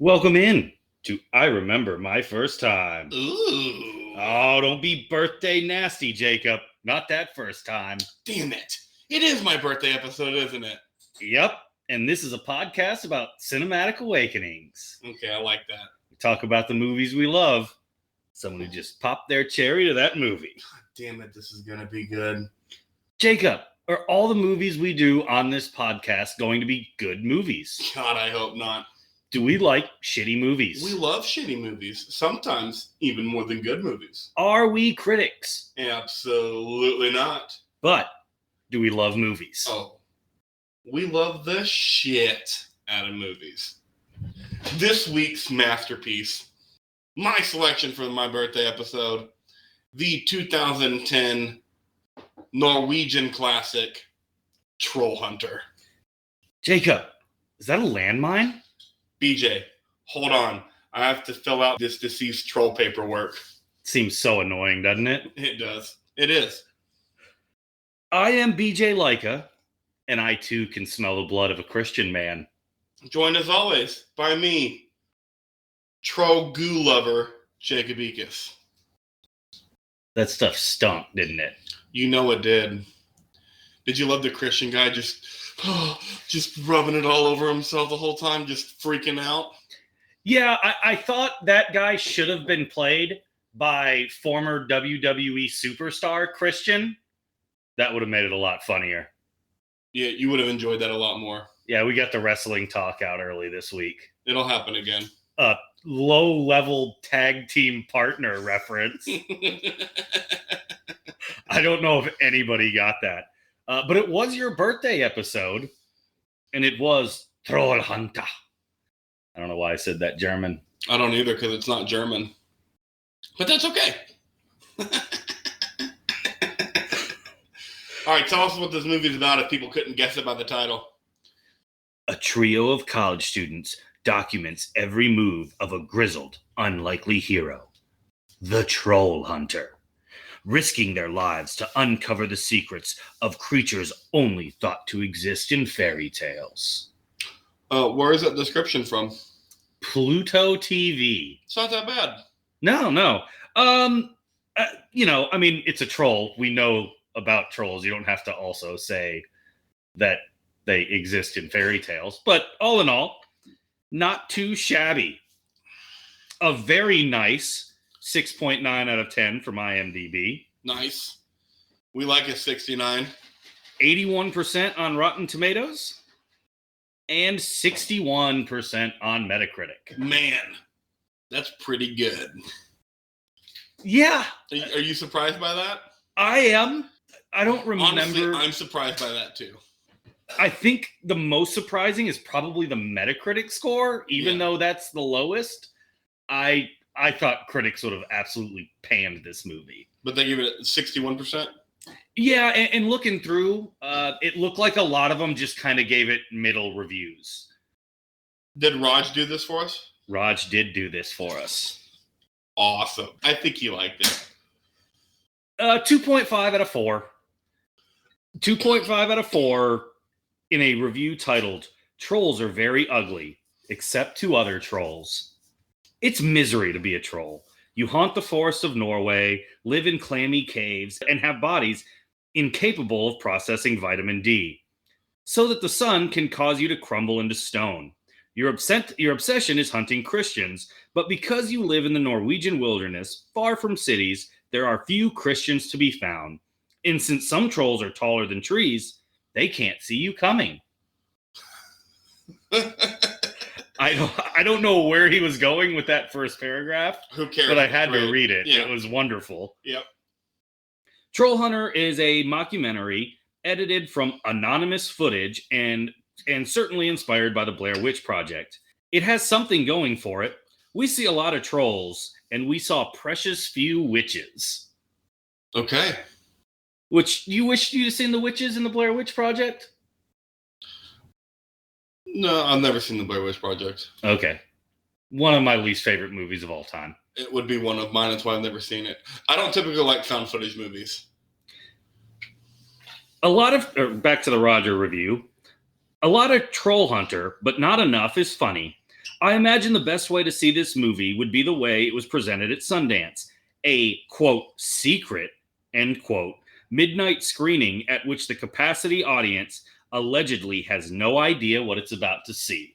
Welcome in to I Remember My First Time. Ooh. Oh, don't be birthday nasty, Jacob. Not that first time. Damn it. It is my birthday episode, isn't it? Yep. And this is a podcast about cinematic awakenings. Okay, I like that. We talk about the movies we love. Someone who just popped their cherry to that movie. God damn it, this is going to be good. Jacob, are all the movies we do on this podcast going to be good movies? God, I hope not. Do we like shitty movies? We love shitty movies, sometimes even more than good movies. Are we critics? Absolutely not. But do we love movies? Oh, we love the shit out of movies. This week's masterpiece, my selection for my birthday episode, the 2010 Norwegian classic, TrollHunter. Jacob, is that a landmine? BJ, hold on. I have to fill out this deceased troll paperwork. Seems so annoying, doesn't it? It does. It is. I am BJ Leica, and I too can smell the blood of a Christian man. Joined as always by me, troll goo lover, Jacob Ekus. That stuff stunk, didn't it? You know it did. Did you love the Christian guy just rubbing it all over himself the whole time, just freaking out? Yeah, I thought that guy should have been played by former WWE superstar Christian. That would have made it a lot funnier. Yeah, you would have enjoyed that a lot more. Yeah, we got the wrestling talk out early this week. It'll happen again. Low-level tag team partner reference. I don't know if anybody got that. But it was your birthday episode, and it was TrollHunter. I don't know why I said that German. I don't either, because it's not German. But that's okay. All right, tell us what this movie's about if people couldn't guess it by the title. A trio of college students documents every move of a grizzled, unlikely hero, the TrollHunter, risking their lives to uncover the secrets of creatures only thought to exist in fairy tales. Where is that description from? Pluto TV. It's not that bad. No. I mean, it's a troll. We know about trolls. You don't have to also say that they exist in fairy tales. But all in all, not too shabby. A very nice 6.9 out of 10 from IMDb. Nice. We like a 69. 81% on Rotten Tomatoes. And 61% on Metacritic. Man, that's pretty good. Yeah. Are you surprised by that? I am. I don't remember. Honestly, I'm surprised by that too. I think the most surprising is probably the Metacritic score, even though that's the lowest. I thought critics would have absolutely panned this movie. But they give it 61%? Yeah, and looking through, it looked like a lot of them just kind of gave it middle reviews. Did Raj do this for us? Raj did do this for us. Awesome. I think he liked it. 2.5 out of 4. 2.5 out of 4 in a review titled, "Trolls are very ugly, except to other trolls." It's misery to be a troll. You haunt the forests of Norway, live in clammy caves, and have bodies incapable of processing vitamin D, so that the sun can cause you to crumble into stone. Your obsession is hunting Christians, but because you live in the Norwegian wilderness, far from cities, there are few Christians to be found. And since some trolls are taller than trees, they can't see you coming. I don't know where he was going with that first paragraph. Who cares? But I had to read it. Yeah. It was wonderful. Yep. TrollHunter is a mockumentary edited from anonymous footage and certainly inspired by the Blair Witch Project. It has something going for it. We see a lot of trolls, and we saw precious few witches. Okay. Which, you wished you'd have seen the witches in the Blair Witch Project? No, I've never seen the Blair Witch Project. Okay. One of my least favorite movies of all time. It would be one of mine. That's why I've never seen it. I don't typically like found footage movies. Back to the Roger review. A lot of TrollHunter, but not enough is funny. I imagine the best way to see this movie would be the way it was presented at Sundance. A, quote, secret, end quote, midnight screening at which the capacity audience allegedly has no idea what it's about to see.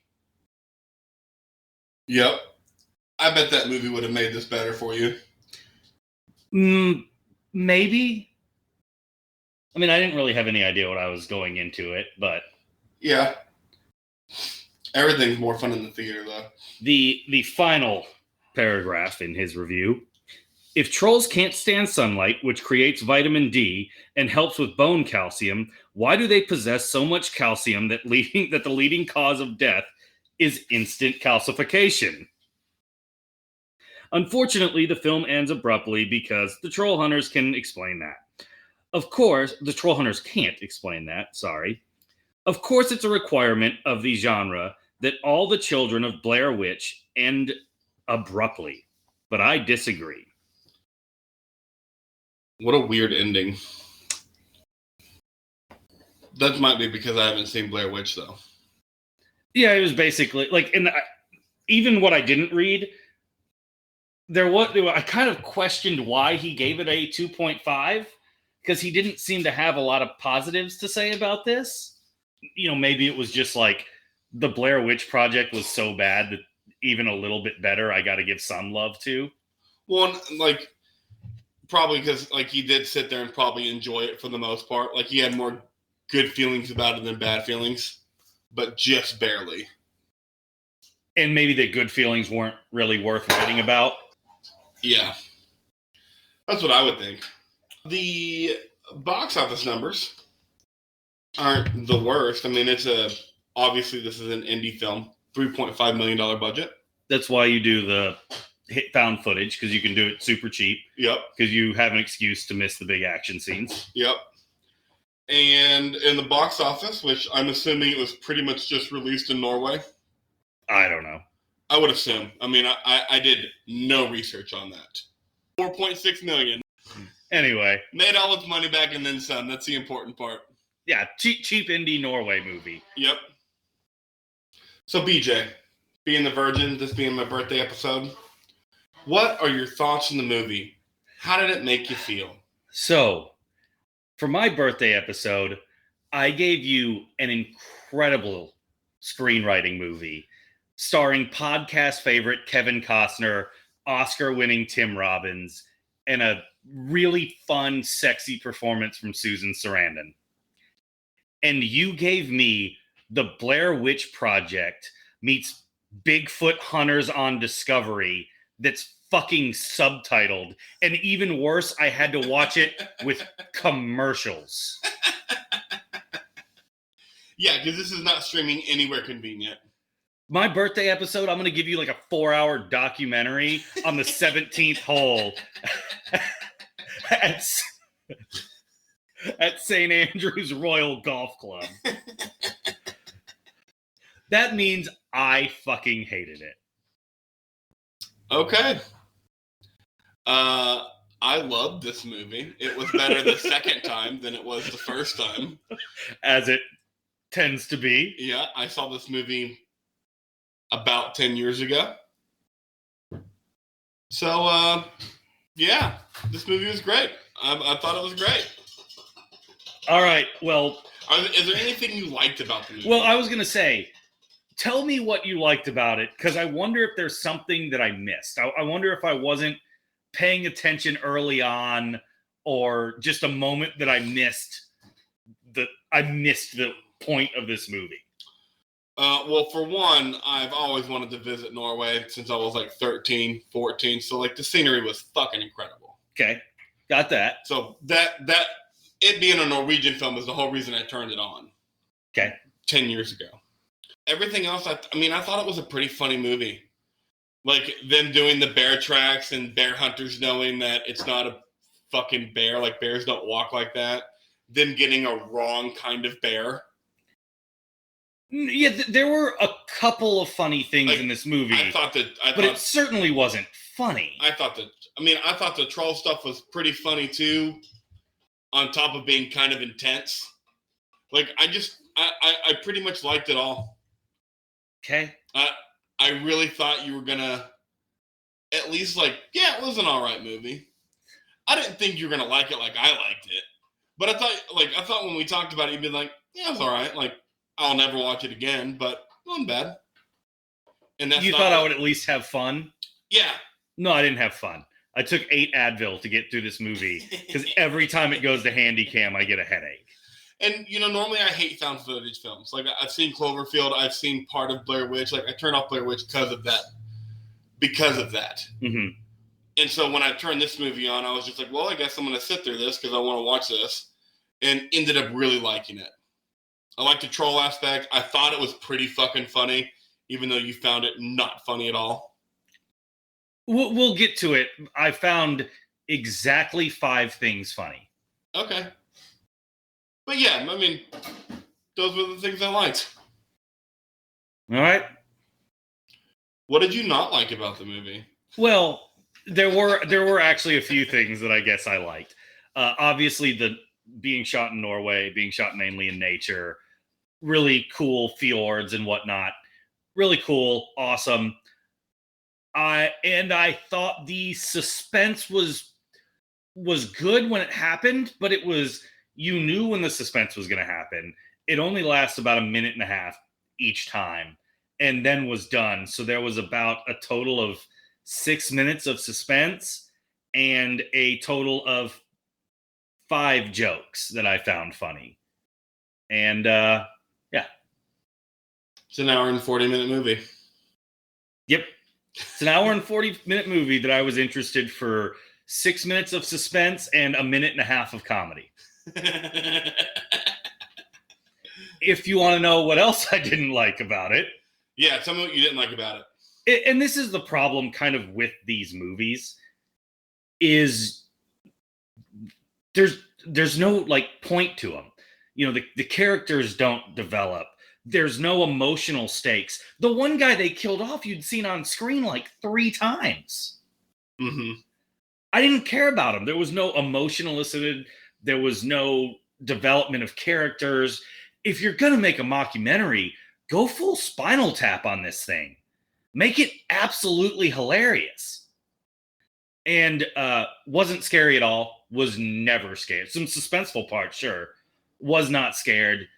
Yep. I bet that movie would have made this better for you. Maybe. I mean, I didn't really have any idea what I was going into it, but... Yeah. Everything's more fun in the theater, though. The final paragraph in his review. If trolls can't stand sunlight, which creates vitamin D and helps with bone calcium, why do they possess so much calcium that the leading cause of death is instant calcification? Unfortunately, the film ends abruptly because the TrollHunters can explain that. Of course, the TrollHunters can't explain that, sorry. Of course, it's a requirement of the genre that all the children of Blair Witch end abruptly, but I disagree. What a weird ending. That might be because I haven't seen Blair Witch, though. Yeah, it was basically like, even what I didn't read, I kind of questioned why he gave it a 2.5 because he didn't seem to have a lot of positives to say about this. You know, maybe it was just like the Blair Witch Project was so bad that even a little bit better, I got to give some love to. Well, like, probably because, like, he did sit there and probably enjoy it for the most part. Like, he had more good feelings about it than bad feelings, but just barely. And maybe the good feelings weren't really worth writing about. Yeah. That's what I would think. The box office numbers aren't the worst. I mean, obviously this is an indie film, $3.5 million budget. That's why you do the found footage, because you can do it super cheap. Yep. Because you have an excuse to miss the big action scenes. Yep. And in the box office, which I'm assuming it was pretty much just released in Norway. I don't know. I would assume. I mean, I did no research on that. 4.6 million. Anyway. Made all its money back and then some. That's the important part. Yeah, cheap indie Norway movie. Yep. So, BJ, being the virgin, this being my birthday episode, what are your thoughts on the movie? How did it make you feel? So, for my birthday episode, I gave you an incredible screenwriting movie starring podcast favorite Kevin Costner, Oscar-winning Tim Robbins, and a really fun, sexy performance from Susan Sarandon. And you gave me The Blair Witch Project meets Bigfoot Hunters on Discovery that's fucking subtitled. And even worse, I had to watch it with commercials. Yeah, because this is not streaming anywhere convenient. My birthday episode, I'm going to give you like a 4-hour documentary on the 17th hole at St. Andrew's Royal Golf Club. That means I fucking hated it. Okay. I loved this movie. It was better the second time than it was the first time. As it tends to be. Yeah, I saw this movie about 10 years ago. So, yeah, this movie was great. I thought it was great. All right, well... Is there anything you liked about the movie? Well, I was going to say, tell me what you liked about it, because I wonder if there's something that I missed. I wonder if I wasn't paying attention early on, or just a moment that I missed the point of this movie. Well, for one, I've always wanted to visit Norway since I was like 13, 14. So, like, the scenery was fucking incredible. Okay, got that. So that it being a Norwegian film is the whole reason I turned it on. Okay. 10 years ago. Everything else, I thought it was a pretty funny movie. Like, them doing the bear tracks and bear hunters knowing that it's not a fucking bear, like bears don't walk like that. Them getting a wrong kind of bear. Yeah, there were a couple of funny things in this movie. But it certainly wasn't funny. I thought the troll stuff was pretty funny too, on top of being kind of intense. Like, I pretty much liked it all. Okay. I really thought you were gonna at least like, yeah, it was an all right movie. I didn't think you were gonna like it like I liked it, but I thought when we talked about it, you'd be like, yeah, it was all right. Like, I'll never watch it again, but it wasn't bad. And that's you thought I would at least have fun? Yeah. No, I didn't have fun. I took 8 Advil to get through this movie because every time it goes to handy cam, I get a headache. And, normally I hate found footage films. Like, I've seen Cloverfield. I've seen part of Blair Witch. Like, I turned off Blair Witch because of that. Mm-hmm. And so when I turned this movie on, I was just like, well, I guess I'm going to sit through this because I want to watch this. And ended up really liking it. I liked the troll aspect. I thought it was pretty fucking funny, even though you found it not funny at all. We'll get to it. I found exactly 5 things funny. Okay. But yeah, I mean, those were the things I liked. All right. What did you not like about the movie? Well, there were actually a few things that I guess I liked. Obviously, the being shot in Norway, being shot mainly in nature, really cool fjords and whatnot. Really cool, awesome. I thought the suspense was good when it happened, but it was, you knew when the suspense was going to happen. It only lasts about 1.5 minutes each time and then was done. So there was about a total of 6 minutes of suspense and a total of 5 jokes that I found funny. And yeah. It's an hour and 40-minute movie. Yep. It's an hour and 40-minute movie that I was interested for 6 minutes of suspense and 1.5 minutes of comedy. If you want to know what else I didn't like about it. Yeah, tell me what you didn't like about it. And this is the problem kind of with these movies, is there's no like point to them. The characters don't develop. There's no emotional stakes. The one guy they killed off, you'd seen on screen like 3 times. Mm-hmm. I didn't care about him. There was no emotion elicited. There was no development of characters. If you're going to make a mockumentary, go full Spinal Tap on this thing. Make it absolutely hilarious. And wasn't scary at all. Was never scared. Some suspenseful parts, sure. Was not scared.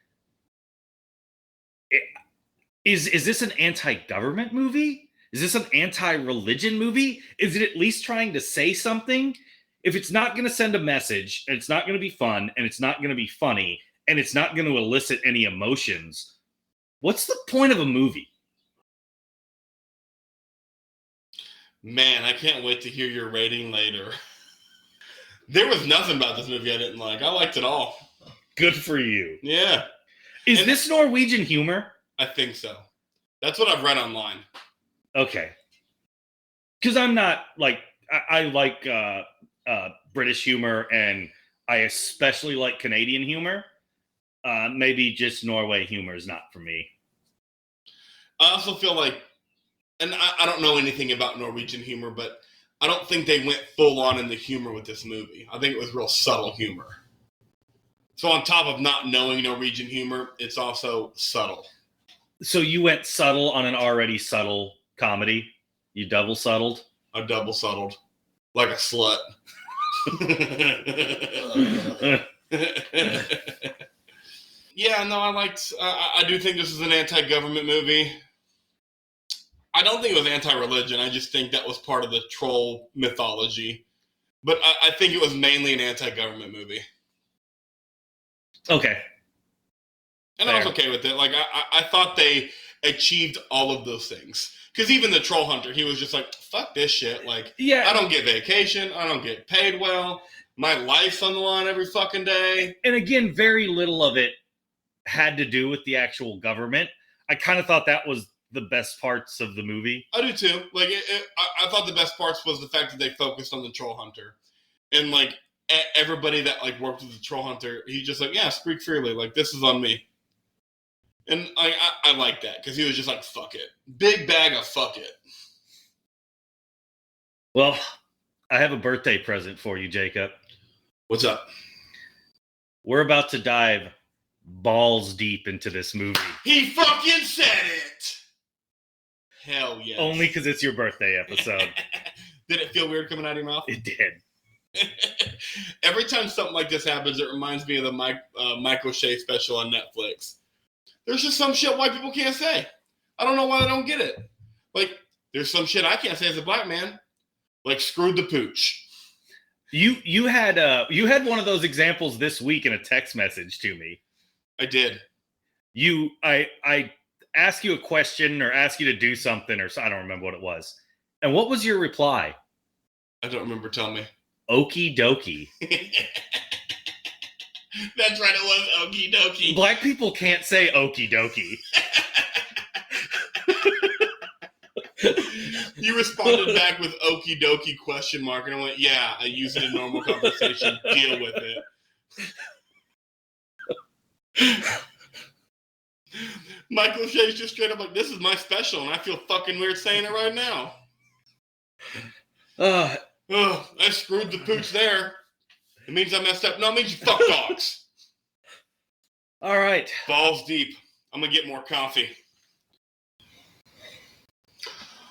Is this an anti-government movie? Is this an anti-religion movie? Is it at least trying to say something? If it's not going to send a message, and it's not going to be fun, and it's not going to be funny, and it's not going to elicit any emotions, what's the point of a movie? Man, I can't wait to hear your rating later. There was nothing about this movie I didn't like. I liked it all. Good for you. Yeah. Is this Norwegian humor? I think so. That's what I've read online. Okay. Because I'm not like, I like British humor, and I especially like Canadian humor. Maybe just Norway humor is not for me. I also feel like, and I don't know anything about Norwegian humor, but I don't think they went full on in the humor with this movie. I think it was real subtle humor. So on top of not knowing Norwegian humor, it's also subtle. So you went subtle on an already subtle comedy? You double subtled? I double subtled. Like a slut. Yeah, no, I do think this is an anti-government movie. I don't think it was anti-religion. I just think that was part of the troll mythology. But I think it was mainly an anti-government movie. Okay. And Fair. I was okay with it. Like, I thought they achieved all of those things. Because even the TrollHunter, he was just like, fuck this shit. Like, yeah. I don't get vacation. I don't get paid well. My life's on the line every fucking day. And again, very little of it had to do with the actual government. I kind of thought that was the best parts of the movie. I do too. Like, I thought the best parts was the fact that they focused on the TrollHunter. And, like, everybody that, like, worked with the TrollHunter, he just like, yeah, speak freely. Like, this is on me. And I like that, because he was just like, fuck it. Big bag of fuck it. Well, I have a birthday present for you, Jacob. What's up? We're about to dive balls deep into this movie. He fucking said it! Hell yes. Only because it's your birthday episode. Did it feel weird coming out of your mouth? It did. Every time something like this happens, it reminds me of the Michael Shea special on Netflix. There's just some shit white people can't say. I don't know why they don't get it. Like, there's some shit I can't say as a black man. Like, screwed the pooch. You had one of those examples this week in a text message to me. I did. I asked you a question or asked you to do something, or I don't remember what it was. And what was your reply? I don't remember. Tell me. Okie dokie. That's right. It was okie dokie. Black people can't say okie dokie. You responded back with okie dokie question mark, and I went, yeah, I use it in normal conversation. Deal with it. Michael Shea's just straight up like, this is my special, and I feel fucking weird saying it right now. I screwed the pooch there. It means I messed up. No, it means you fuck dogs. All right. Balls deep. I'm going to get more coffee.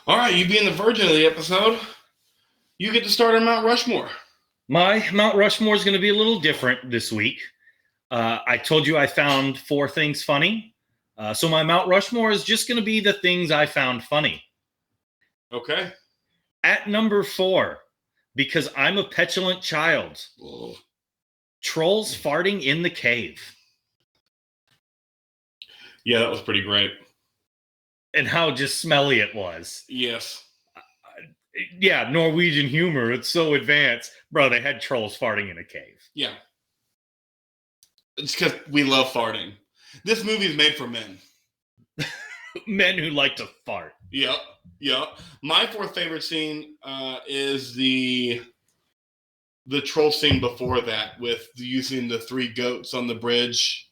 All right, you being the virgin of the episode, you get to start on Mount Rushmore. My Mount Rushmore is going to be a little different this week. I told you I found 4 things funny. So my Mount Rushmore is just going to be the things I found funny. Okay. At number 4, because I'm a petulant child, Whoa. Trolls farting in the cave. Yeah, that was pretty great. And how just smelly it was. Yes. Yeah, Norwegian humor. It's so advanced. Bro, they had trolls farting in a cave. Yeah. It's because we love farting. This movie is made for men. Men who like to fart. Yep. My 4th favorite scene is the troll scene before that with using the 3 goats on the bridge.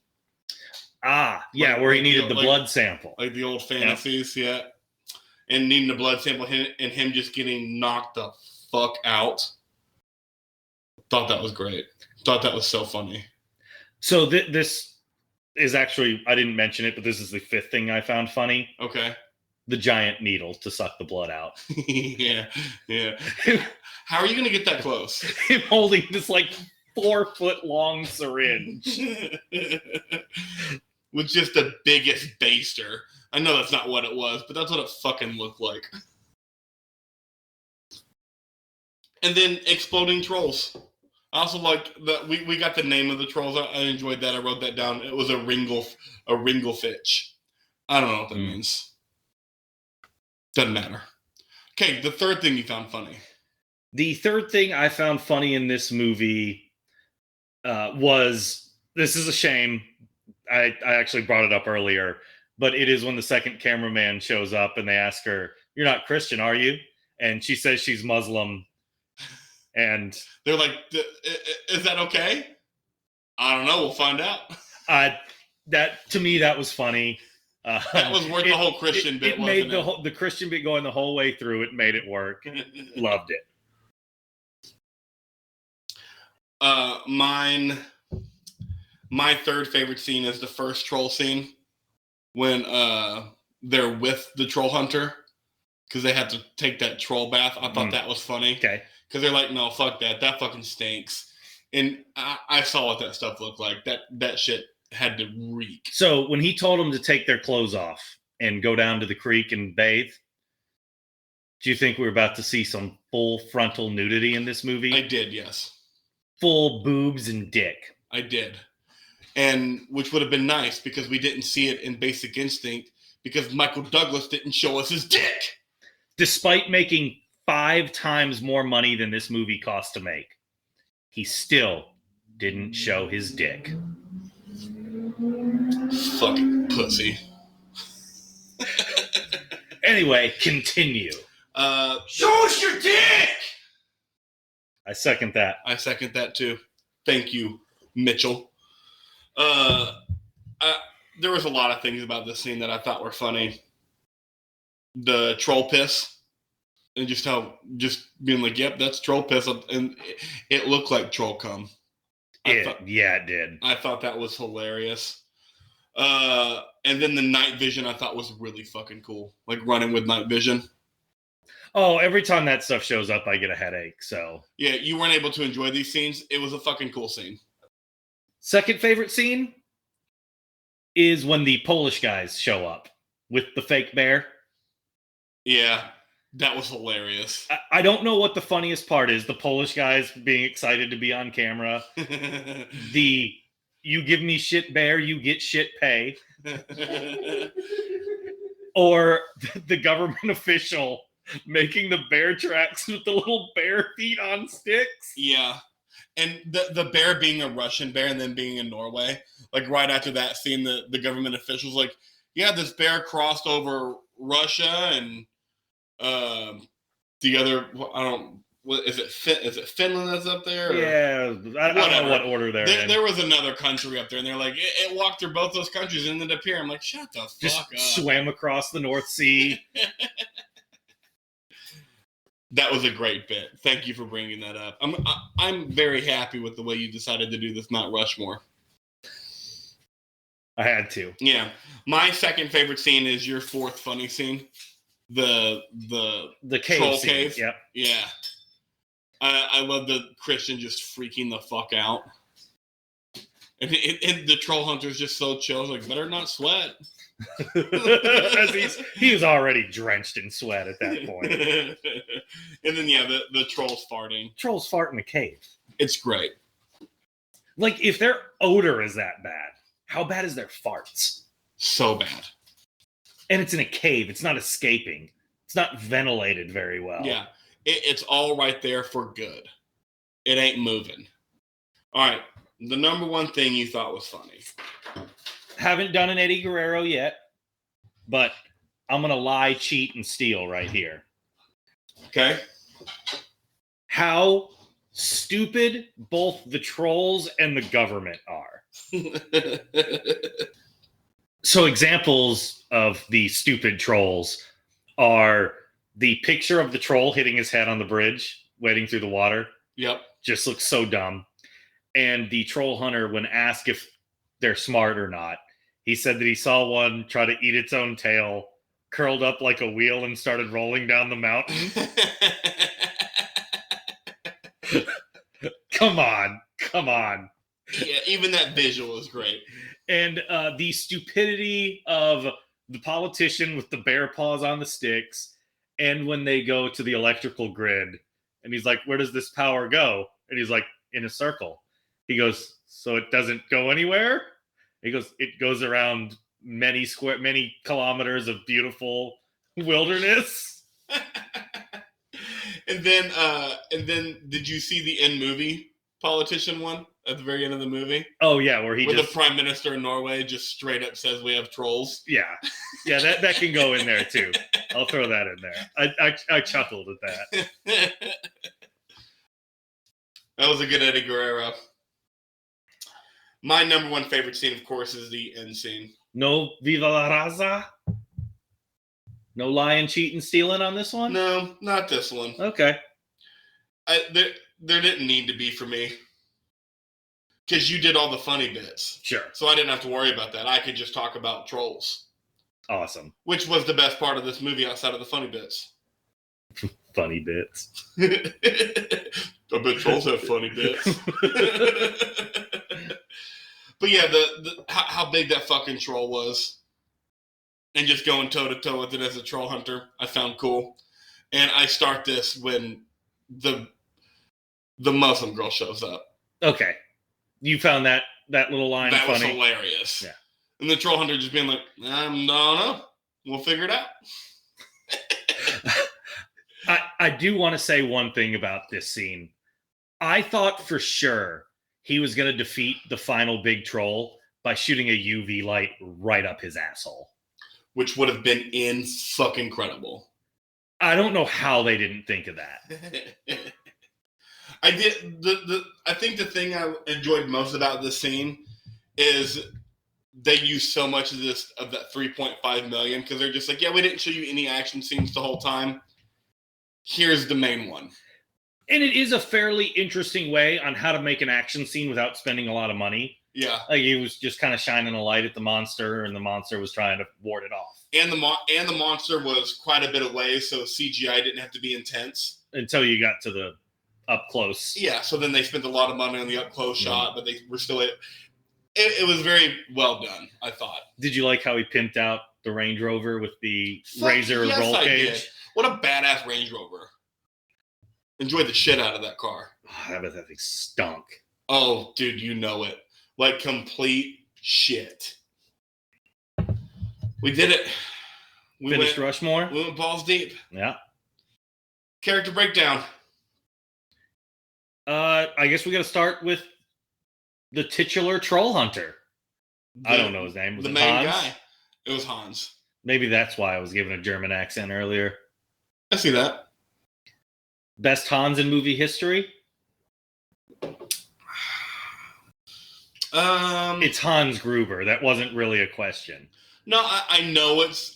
Ah, yeah, like, where he needed the blood sample. Like the old fantasies, yeah. And needing the blood sample and him just getting knocked the fuck out. Thought that was great. Thought that was so funny. So this is actually, I didn't mention it, but this is the 5th thing I found funny. Okay. The giant needle to suck the blood out. Yeah. How are you going to get that close? Him holding this like 4-foot-long syringe. With just the biggest baster. I know that's not what it was, but that's what it fucking looked like. And then exploding trolls. I also like that we got the name of the trolls. I enjoyed that. I wrote that down. It was a Ringelfitch. I don't know what that means. Doesn't matter. Okay, the 3rd thing you found funny. The 3rd thing I found funny in this movie was, this is a shame. I actually brought it up earlier, but it is when the second cameraman shows up and they ask her, "You're not Christian, are you?" And she says she's Muslim. And they're like, "Is that okay?" I don't know. We'll find out. That to me, that was funny. That was worth the whole Christian bit. It made the Christian bit going the whole way through. It made it work. Loved it. My 3rd favorite scene is the first troll scene when they're with the troll hunter because they have to take that troll bath. I thought that was funny. Okay. Because they're like, no, fuck that. That fucking stinks. And I saw what that stuff looked like. That shit had to reek. So when he told them to take their clothes off and go down to the creek and bathe, do you think we were about to see some full frontal nudity in this movie? I did, yes. Full boobs and dick. I did. And which would have been nice because we didn't see it in Basic Instinct because Michael Douglas didn't show us his dick. Despite making 5 times more money than this movie cost to make, he still didn't show his dick. Fucking pussy. Anyway, continue. Show us your dick! I second that. I second that too. Thank you, Mitchell. There was a lot of things about this scene that I thought were funny. The troll piss. And just being like, yep, that's troll piss. And it looked like troll cum. Yeah, it did. I thought that was hilarious. And then the night vision I thought was really fucking cool. Like running with night vision. Oh, every time that stuff shows up, I get a headache. So yeah, you weren't able to enjoy these scenes. It was a fucking cool scene. Second favorite scene is when the Polish guys show up with the fake bear. Yeah, that was hilarious. I don't know what the funniest part is. The Polish guys being excited to be on camera. The you give me shit bear, you get shit pay. Or the government official making the bear tracks with the little bear feet on sticks. Yeah. And the bear being a Russian bear and then being in Norway. Like right after that scene, the government officials like, yeah, this bear crossed over Russia and the other, I don't, what is it? Is it Finland that's up there? Yeah, I don't know what order they're in. There was another country up there, and they're like, it walked through both those countries and ended up here. I'm like, shut the fuck up. Swam across the North Sea. That was a great bit. Thank you for bringing that up. I'm very happy with the way you decided to do this Mount Rushmore. I had to. Yeah. My second favorite scene is your fourth funny scene. The cave troll scene. cave. Yep. Yeah. I love the Christian just freaking the fuck out. And the troll hunter's just so chill. Like, better not sweat. He was already drenched in sweat at that point. And then, yeah, the troll's farting. Trolls fart in a cave. It's great. Like, if their odor is that bad, how bad is their farts? So bad. And it's in a cave. It's not escaping. It's not ventilated very well. Yeah. It's all right there for good. It ain't moving. All right. The number one thing you thought was funny. Haven't done an Eddie Guerrero yet, but I'm going to lie, cheat, and steal right here. Okay. How stupid both the trolls and the government are. So examples of the stupid trolls are the picture of the troll hitting his head on the bridge, wading through the water. Yep. Just looks so dumb. And the troll hunter, when asked if they're smart or not, he said that he saw one try to eat its own tail, curled up like a wheel, and started rolling down the mountain. Come on. Yeah, even that visual is great. And the stupidity of the politician with the bear paws on the sticks, and when they go to the electrical grid, and he's like, where does this power go? And he's like, in a circle. He goes, so it doesn't go anywhere? He goes, it goes around many kilometers of beautiful wilderness. And then did you see the end movie politician one at the very end of the movie? Oh yeah, where the prime minister in Norway just straight up says we have trolls. Yeah, that can go in there too. I'll throw that in there. I chuckled at that. That was a good Eddie Guerrero. My number one favorite scene, of course, is the end scene. No Viva la Raza? No lying, cheating, stealing on this one? No, not this one. Okay. There didn't need to be for me. Because you did all the funny bits. Sure. So I didn't have to worry about that. I could just talk about trolls. Awesome. Which was the best part of this movie outside of the funny bits. Funny bits. I bet trolls have funny bits. But yeah, how big that fucking troll was. And just going toe-to-toe with it as a troll hunter, I found cool. And I start this when the Muslim girl shows up. Okay. You found that little line that funny. That was hilarious. Yeah. And the troll hunter just being like, no. We'll figure it out. I do want to say one thing about this scene. I thought for sure he was going to defeat the final big troll by shooting a UV light right up his asshole. Which would have been fucking-credible. I don't know how they didn't think of that. I did. I think the thing I enjoyed most about this scene is they use so much of that 3.5 million because they're just like, yeah, we didn't show you any action scenes the whole time. Here's the main one. And it is a fairly interesting way on how to make an action scene without spending a lot of money. Yeah. Like he was just kind of shining a light at the monster, and the monster was trying to ward it off. And the monster was quite a bit away, so CGI didn't have to be intense. Until you got to the up close. Yeah, so then they spent a lot of money on the up close shot, but they were still... It was very well done, I thought. Did you like how he pimped out the Range Rover with the razor roll cage? Did. What a badass Range Rover. Enjoyed the shit out of that car. Oh, that thing stunk. Oh, dude, you know it. Like complete shit. We did it. We Finished Rushmore? We went balls deep. Yeah. Character breakdown. I guess we got to start with the titular TrollHunter. I don't know his name. Was the it main Hans? guy. It was Hans. Maybe that's why I was given a German accent earlier. I see that. Best Hans in movie history? It's Hans Gruber. That wasn't really a question. No, I know it's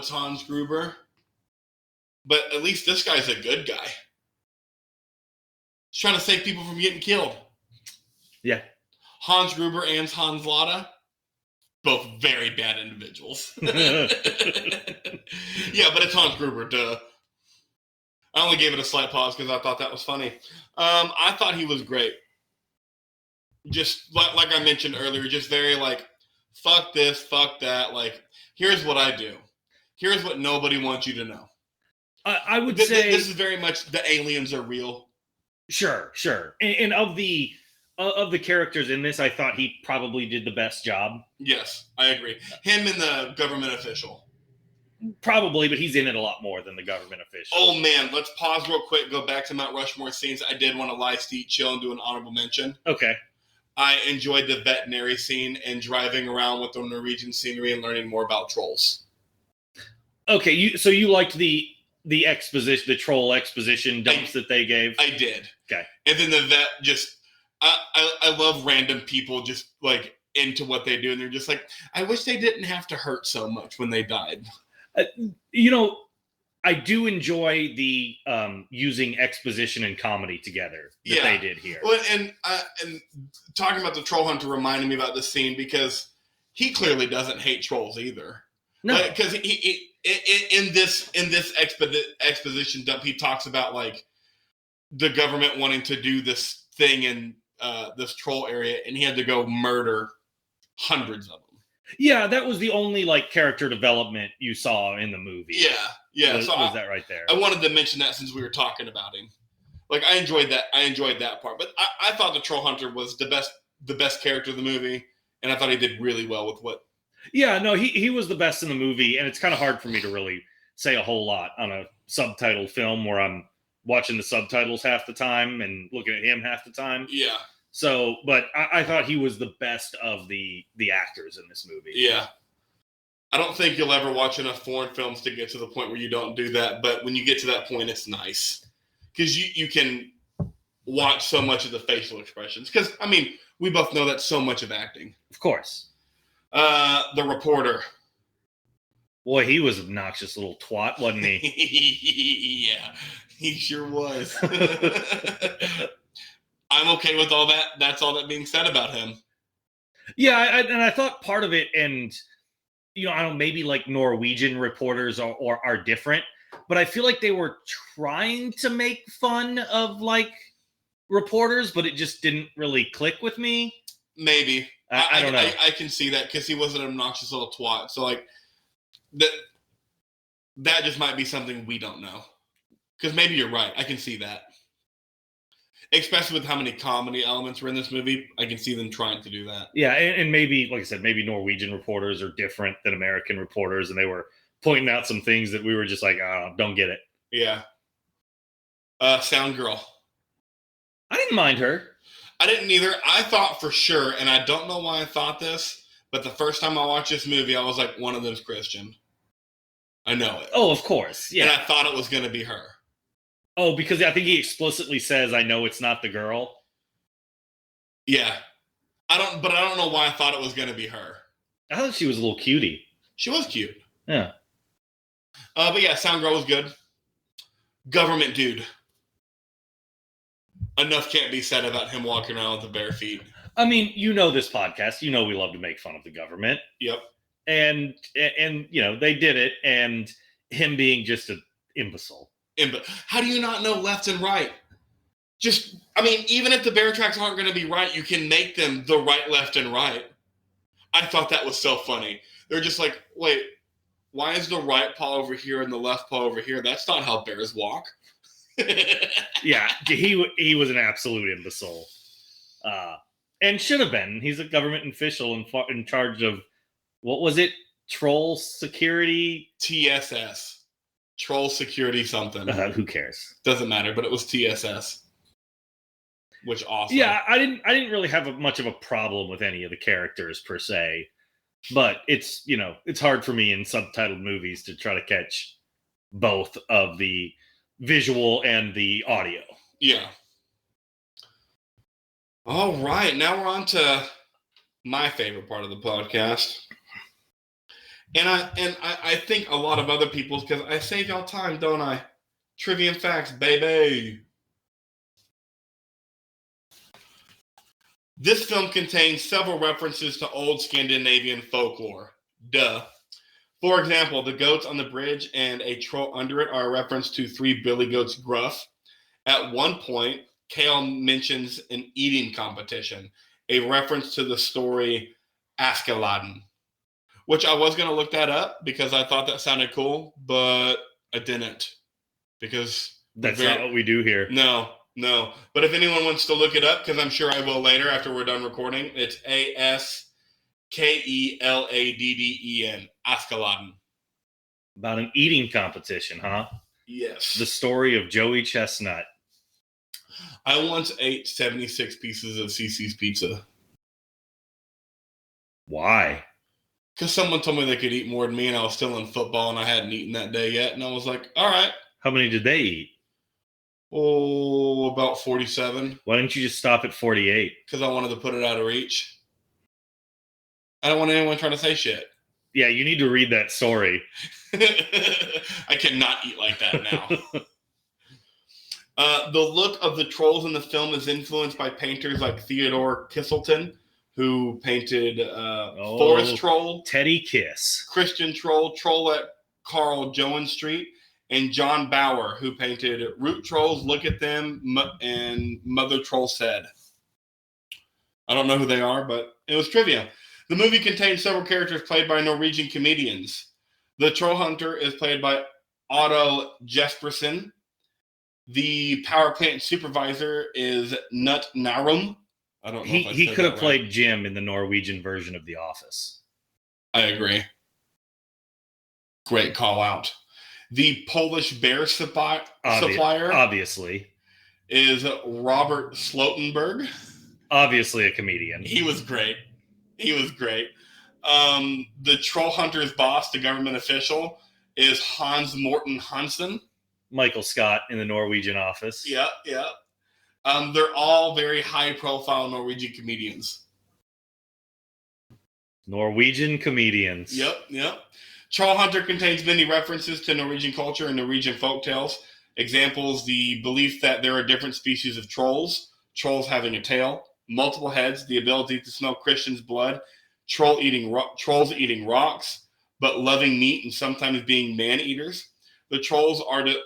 Hans Gruber, but at least this guy's a good guy. He's trying to save people from getting killed. Yeah. Hans Gruber and Hans Lada, both very bad individuals. Yeah, but it's Hans Gruber, duh. I only gave it a slight pause because I thought that was funny. I thought he was great. Just like I mentioned earlier, just very like, fuck this, fuck that. Like, here's what I do. Here's what nobody wants you to know. I would say this is very much the aliens are real. Sure. And of the characters in this, I thought he probably did the best job. Yes, I agree. Him and the government official. Probably, but he's in it a lot more than the government official. Oh, man. Let's pause real quick. Go back to Mount Rushmore scenes. I did want to lie, Steve, chill, and do an honorable mention. Okay. I enjoyed the veterinary scene and driving around with the Norwegian scenery and learning more about trolls. Okay, so you liked the exposition, the troll exposition dumps that they gave? I did. Okay. And then the vet just... I love random people just, like, into what they do. And they're just like, I wish they didn't have to hurt so much when they died. I do enjoy the using exposition and comedy together that they did here. Well, and talking about the troll hunter reminded me about this scene because he clearly doesn't hate trolls either. No, because he in this exposition dump, he talks about like the government wanting to do this thing in this troll area, and he had to go murder hundreds of them. Yeah, that was the only like character development you saw in the movie. Yeah. Was that right there? I wanted to mention that since we were talking about him. Like I enjoyed that part. But I thought the Troll Hunter was the best character of the movie, and I thought he did really well with what. Yeah, no, he was the best in the movie, and it's kind of hard for me to really say a whole lot on a subtitled film where I'm watching the subtitles half the time and looking at him half the time. Yeah. So, but I thought he was the best of the actors in this movie. Yeah. I don't think you'll ever watch enough foreign films to get to the point where you don't do that. But when you get to that point, it's nice. Because you can watch so much of the facial expressions. Because, I mean, we both know that's so much of acting. Of course. The reporter. Boy, he was an obnoxious little twat, wasn't he? Yeah, he sure was. I'm okay with all that. That's all that being said about him. Yeah, I thought part of it, and I don't know, maybe like Norwegian reporters are different, but I feel like they were trying to make fun of like reporters, but it just didn't really click with me. Maybe I don't know. I can see that because he was an obnoxious little twat. So like that just might be something we don't know. Because maybe you're right. I can see that. Especially with how many comedy elements were in this movie, I can see them trying to do that. Yeah, and maybe, like I said, maybe Norwegian reporters are different than American reporters, and they were pointing out some things that we were just like, oh, don't get it. Yeah. Sound girl. I didn't mind her. I didn't either. I thought for sure, and I don't know why I thought this, but the first time I watched this movie, I was like, one of them's Christian. I know it. Oh, of course. Yeah. And I thought it was going to be her. Oh, because I think he explicitly says, I know it's not the girl. Yeah. I don't know why I thought it was going to be her. I thought she was a little cutie. She was cute. Yeah. But yeah, Sound Girl was good. Government dude. Enough can't be said about him walking around with the bare feet. I mean, you know this podcast. You know we love to make fun of the government. Yep. And you know, they did it, and him being just an imbecile. How do you not know left and right? I mean, even if the bear tracks aren't going to be right, you can make them the right, left, and right. I thought that was so funny. They're just like, wait, why is the right paw over here and the left paw over here? That's not how bears walk. Yeah, he was an absolute imbecile. And should have been. He's a government official in charge of, what was it? Troll security? TSS. Troll security something. Who cares? Doesn't matter, but it was TSS. Which awesome. Yeah, I didn't really have much of a problem with any of the characters per se. But it's, you know, it's hard for me in subtitled movies to try to catch both of the visual and the audio. Yeah. All right, now we're on to my favorite part of the podcast. And I think a lot of other people's, because I save y'all time, don't I? Trivia and facts, baby. This film contains several references to old Scandinavian folklore. Duh. For example, the goats on the bridge and a troll under it are a reference to three billy goats gruff. At one point, Kale mentions an eating competition, a reference to the story Askeladden, which I was going to look that up because I thought that sounded cool, but I didn't. Because that's not what we do here. No. But if anyone wants to look it up, because I'm sure I will later after we're done recording, it's Askeladden, Askeladden. About an eating competition, huh? Yes. The story of Joey Chestnut. I once ate 76 pieces of CC's pizza. Why? Because someone told me they could eat more than me, and I was still in football, and I hadn't eaten that day yet. And I was like, all right. How many did they eat? Oh, about 47. Why didn't you just stop at 48? Because I wanted to put it out of reach. I don't want anyone trying to say shit. Yeah, you need to read that story. I cannot eat like that now. The look of the trolls in the film is influenced by painters like Theodore Kisselton, who painted Forest Troll, Teddy Kiss, Christian Troll, Troll at Carl Joan Street, and John Bauer, who painted Root Trolls, Look at Them, and Mother Troll Said. I don't know who they are, but it was trivia. The movie contains several characters played by Norwegian comedians. The TrollHunter is played by Otto Jespersen. The power plant supervisor is Nut Narum. I don't know. He could have played Jim in the Norwegian version of The Office. I agree. Great call out. The Polish bear supplier, obviously, is Robert Slotenberg. Obviously a comedian. He was great. The TrollHunter's boss, the government official, is Hans Morten Hansen. Michael Scott in the Norwegian Office. Yeah. They're all very high-profile Norwegian comedians. Norwegian comedians. Yep. TrollHunter contains many references to Norwegian culture and Norwegian folktales. Examples, the belief that there are different species of trolls having a tail, multiple heads, the ability to smell Christians' blood, trolls eating rocks, but loving meat and sometimes being man-eaters. The trolls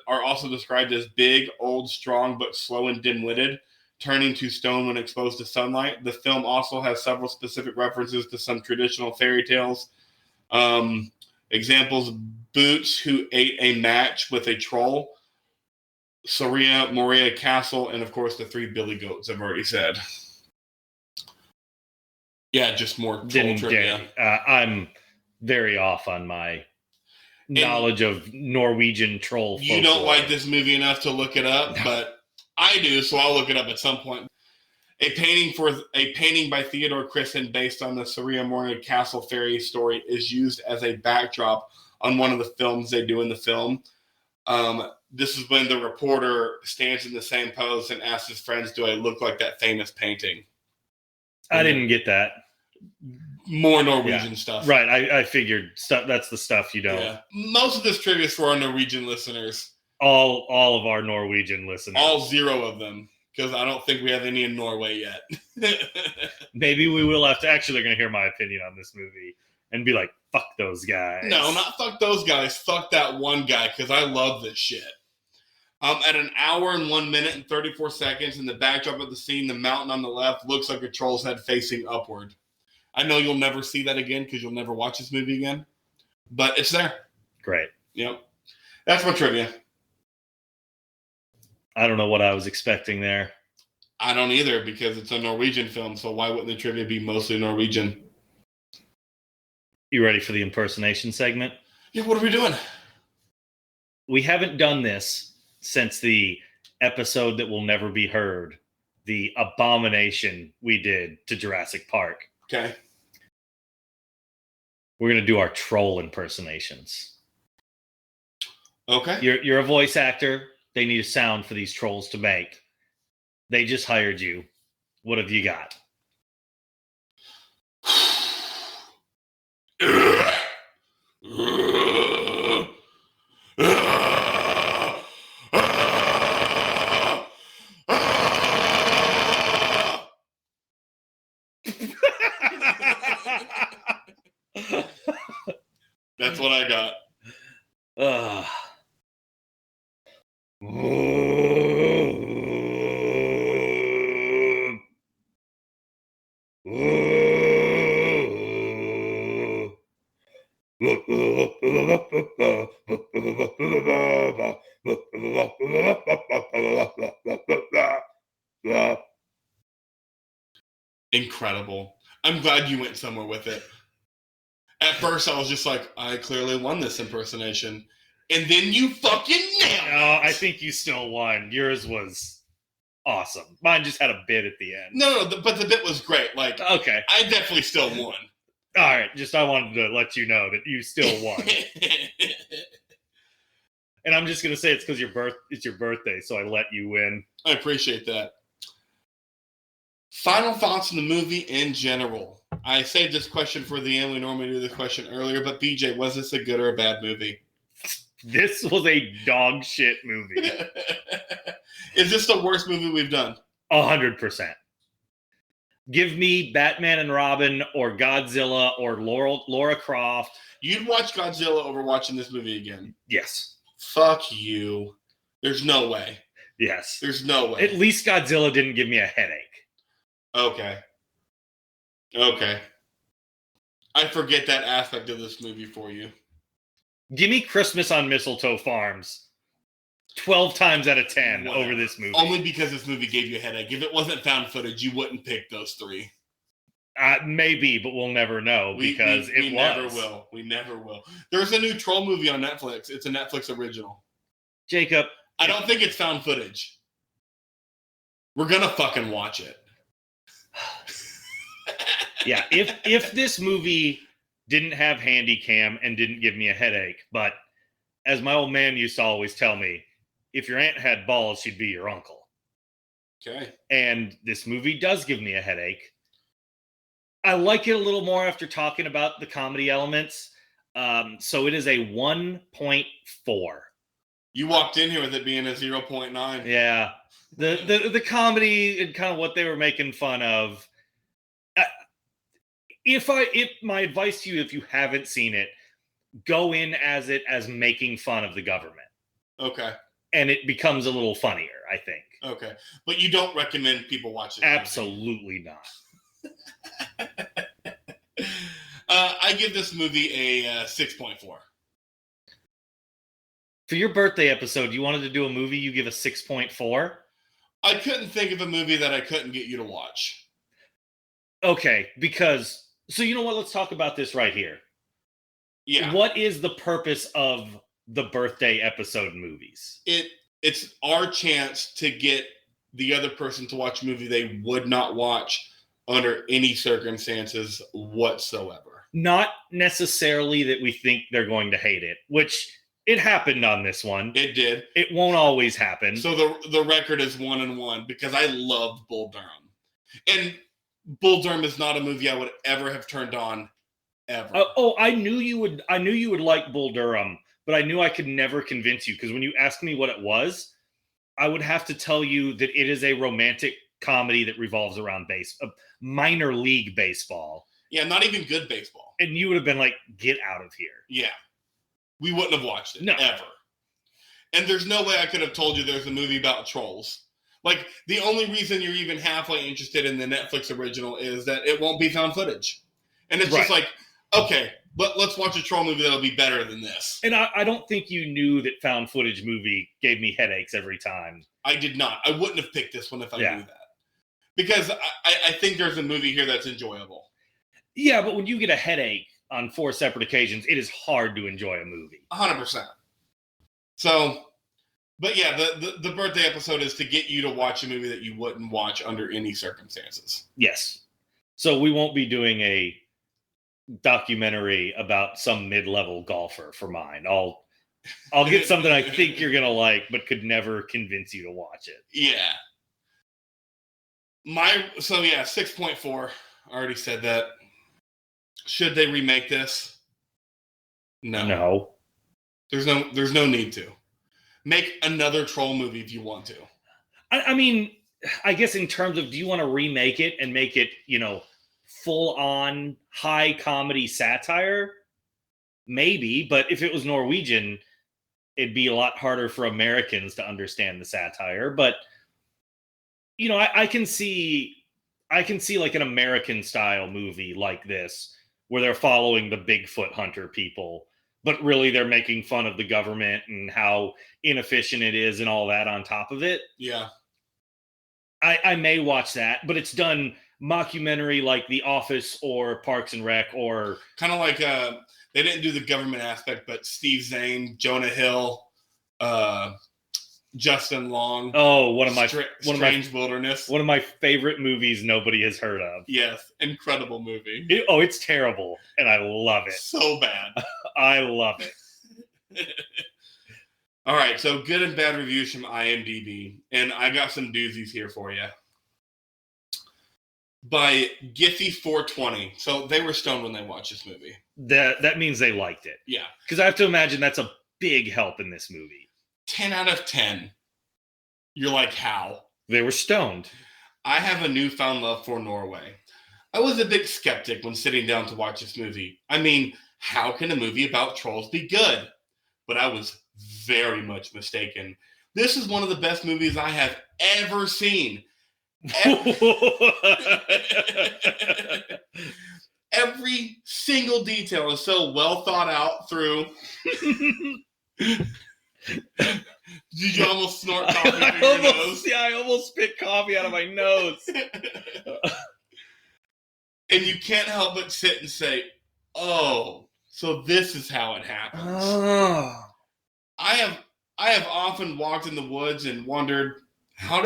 are also described as big, old, strong, but slow and dim-witted, turning to stone when exposed to sunlight. The film also has several specific references to some traditional fairy tales. Examples, Boots, who ate a match with a troll, Soria Moria Castle, and of course the three billy goats I've already said. Yeah, just more troll trivia. I'm very off on my knowledge of Norwegian troll folklore. You don't like this movie enough to look it up, but I do, so I'll look it up at some point. A painting by Theodore Christen based on the Soria Moria Castle fairy story is used as a backdrop on one of the films they do in the film. This is when the reporter stands in the same pose and asks his friends, "Do I look like that famous painting?" I didn't get that. More Norwegian stuff. Right, I figured that's the stuff you don't. Yeah. Most of this trivia is for our Norwegian listeners. All of our Norwegian listeners. All 0 of them. because I don't think we have any in Norway yet. Maybe we will have to. Actually, they're going to hear my opinion on this movie and be like, fuck those guys. No, not fuck those guys. Fuck that one guy, because I love this shit. At an hour and 1 minute and 34 seconds, in the backdrop of the scene, the mountain on the left looks like a troll's head facing upward. I know you'll never see that again because you'll never watch this movie again, but it's there. Great. Yep. That's my trivia. I don't know what I was expecting there. I don't either, because it's a Norwegian film, so why wouldn't the trivia be mostly Norwegian? You ready for the impersonation segment? Yeah, what are we doing? We haven't done this since the episode that will never be heard, the abomination we did to Jurassic Park. Okay. We're going to do our troll impersonations. Okay. You're a voice actor. They need a sound for these trolls to make. They just hired you. What have you got? That's what I got. Incredible. I'm glad you went somewhere with it. At first, I was just like, I clearly won this impersonation. And then you fucking nailed it. No, I think you still won. Yours was awesome. Mine just had a bit at the end. No, but the bit was great. Like, okay. I definitely still won. All right. Just I wanted to let you know that you still won. And I'm just going to say it's because it's your birthday, so I let you win. I appreciate that. Final thoughts on the movie in general. I saved this question for the end. We normally do this question earlier, but BJ, was this a good or a bad movie? This was a dog shit movie. Is this the worst movie we've done? 100%. Give me Batman and Robin or Godzilla or Laura Croft. You'd watch Godzilla over watching this movie again? Yes. Fuck you. There's no way. Yes. There's no way. At least Godzilla didn't give me a headache. Okay. I forget that aspect of this movie for you. Give me Christmas on Mistletoe Farms 12 times out of 10 over this movie. Only because this movie gave you a headache. If it wasn't found footage, you wouldn't pick those three. Maybe, but we'll never know because we never will. We never will. There's a new troll movie on Netflix. It's a Netflix original. Jacob. I don't think it's found footage. We're going to fucking watch it. Yeah, if this movie didn't have handy cam and didn't give me a headache, but as my old man used to always tell me, if your aunt had balls, she'd be your uncle. Okay. And this movie does give me a headache. I like it a little more after talking about the comedy elements. So it is a 1.4. You walked in here with it being a 0.9. Yeah. The comedy and kind of what they were making fun of. If my advice to you, if you haven't seen it, go in as making fun of the government. Okay. And it becomes a little funnier, I think. Okay. But you don't recommend people watch it? Absolutely not. I give this movie a 6.4. For your birthday episode, you wanted to do a movie, you give a 6.4? I couldn't think of a movie that I couldn't get you to watch. Okay, because... So you know what? Let's talk about this right here. Yeah. What is the purpose of the birthday episode movies? It's our chance to get the other person to watch a movie they would not watch under any circumstances whatsoever. Not necessarily that we think they're going to hate it, which it happened on this one. It did. It won't always happen. So the record is 1-1 because I loved Bull Durham. And Bull Durham is not a movie I would ever have turned on, ever. I knew you would like Bull Durham, but I knew I could never convince you because when you asked me what it was, I would have to tell you that it is a romantic comedy that revolves around minor league baseball. Yeah, not even good baseball. And you would have been like, get out of here. Yeah. We wouldn't have watched it. No. Ever. And there's no way I could have told you there's a movie about trolls. Like, the only reason you're even halfway interested in the Netflix original is that it won't be found footage. And it's just like, okay, let's watch a troll movie that'll be better than this. And I don't think you knew that found footage movie gave me headaches every time. I did not. I wouldn't have picked this one if I knew that. Because I think there's a movie here that's enjoyable. Yeah, but when you get a headache on 4 separate occasions, it is hard to enjoy a movie. 100%. So, but yeah, the birthday episode is to get you to watch a movie that you wouldn't watch under any circumstances. Yes. So we won't be doing a documentary about some mid-level golfer for mine. I'll get something I think you're going to like, but could never convince you to watch it. Yeah. 6.4. I already said that. Should they remake this? No. There's no need to. Make another troll movie if you want to. I mean, I guess in terms of, do you want to remake it and make it, full on high comedy satire? Maybe, but if it was Norwegian, it'd be a lot harder for Americans to understand the satire. But I can see like an American style movie like this where they're following the Bigfoot hunter people, but really they're making fun of the government and how inefficient it is and all that on top of it. Yeah. I may watch that, but it's done mockumentary like The Office or Parks and Rec, or kind of like they didn't do the government aspect, but Steve Zahn, Jonah Hill, Justin Long. Oh, Strange Wilderness. One of my favorite movies nobody has heard of. Yes, incredible movie. It's terrible, and I love it. So bad. I love it. All right, so good and bad reviews from IMDb, and I got some doozies here for you. By Giphy420. So they were stoned when they watched this movie. That means they liked it. Yeah. Because I have to imagine that's a big help in this movie. 10 out of 10. You're like, how? They were stoned. I have a newfound love for Norway. I was a big skeptic when sitting down to watch this movie. I mean, how can a movie about trolls be good? But I was very much mistaken. This is one of the best movies I have ever seen. Every single detail is so well thought out through. Did you almost snort coffee through your nose? Yeah, I almost spit coffee out of my nose. And you can't help but sit and say, oh, so this is how it happens. Oh. I have often walked in the woods and wondered, how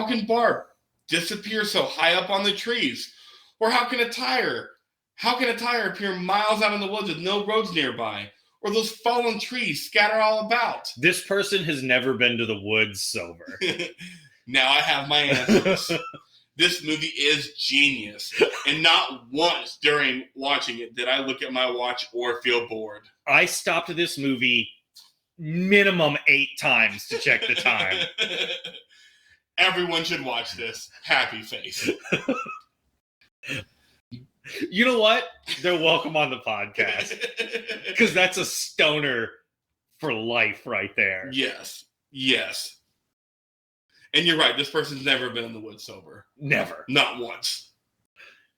can Barb disappear so high up on the trees? Or how can a tire appear miles out in the woods with no roads nearby? Or those fallen trees scatter all about? This person has never been to the woods sober. Now I have my answers. This movie is genius. And not once during watching it did I look at my watch or feel bored. I stopped this movie minimum 8 times to check the time. Everyone should watch this. Happy face. You know what? They're welcome on the podcast. Because that's a stoner for life right there. Yes. Yes. And you're right. This person's never been in the woods sober. Never. Not once.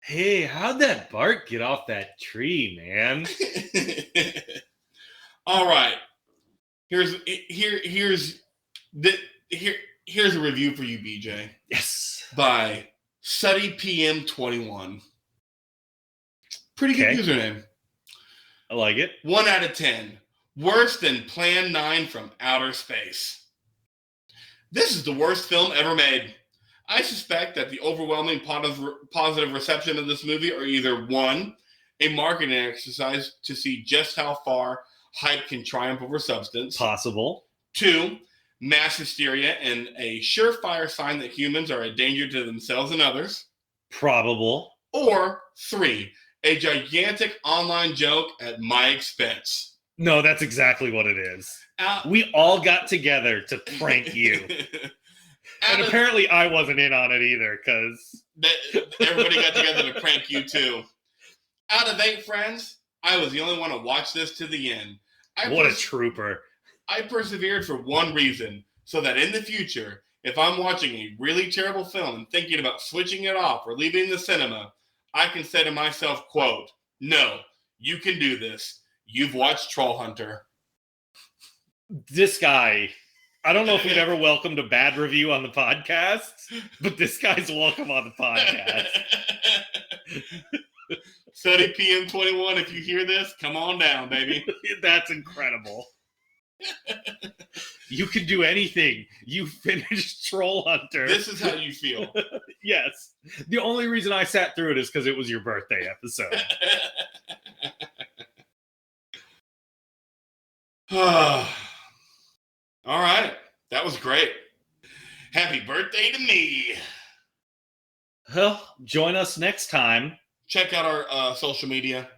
Hey, how'd that bark get off that tree, man? All right. Here's a review for you, BJ. Yes. By Suddy PM21. Pretty good username. I like it. 1 out of 10. Worse than Plan 9 from outer space. This is the worst film ever made. I suspect that the overwhelming positive reception of this movie are either 1, a marketing exercise to see just how far hype can triumph over substance. Possible. 2, mass hysteria and a surefire sign that humans are a danger to themselves and others. Probable. Or 3, a gigantic online joke at my expense. No, that's exactly what it is. Out, We all got together to prank you. And apparently I wasn't in on it either, because... Everybody got together to prank you, too. Out of 8 friends, I was the only one to watch this to the end. What a trooper. I persevered for one reason, so that in the future, if I'm watching a really terrible film and thinking about switching it off or leaving the cinema, I can say to myself, quote, "No, you can do this. You've watched TrollHunter." This guy, I don't know if we've ever welcomed a bad review on the podcast, but this guy's welcome on the podcast. Study PM21, if you hear this, come on down, baby. That's incredible. You can do anything. You finished TrollHunter. This is how you feel. Yes. The only reason I sat through it is because it was your birthday episode. All right. That was great. Happy birthday to me. Well, join us next time. Check out our social media.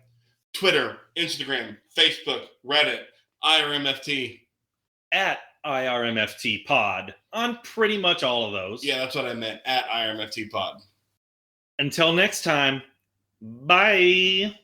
Twitter, Instagram, Facebook, Reddit, IRMFT. At IRMFT Pod on pretty much all of those. Yeah, that's what I meant. At IRMFT Pod. Until next time, bye.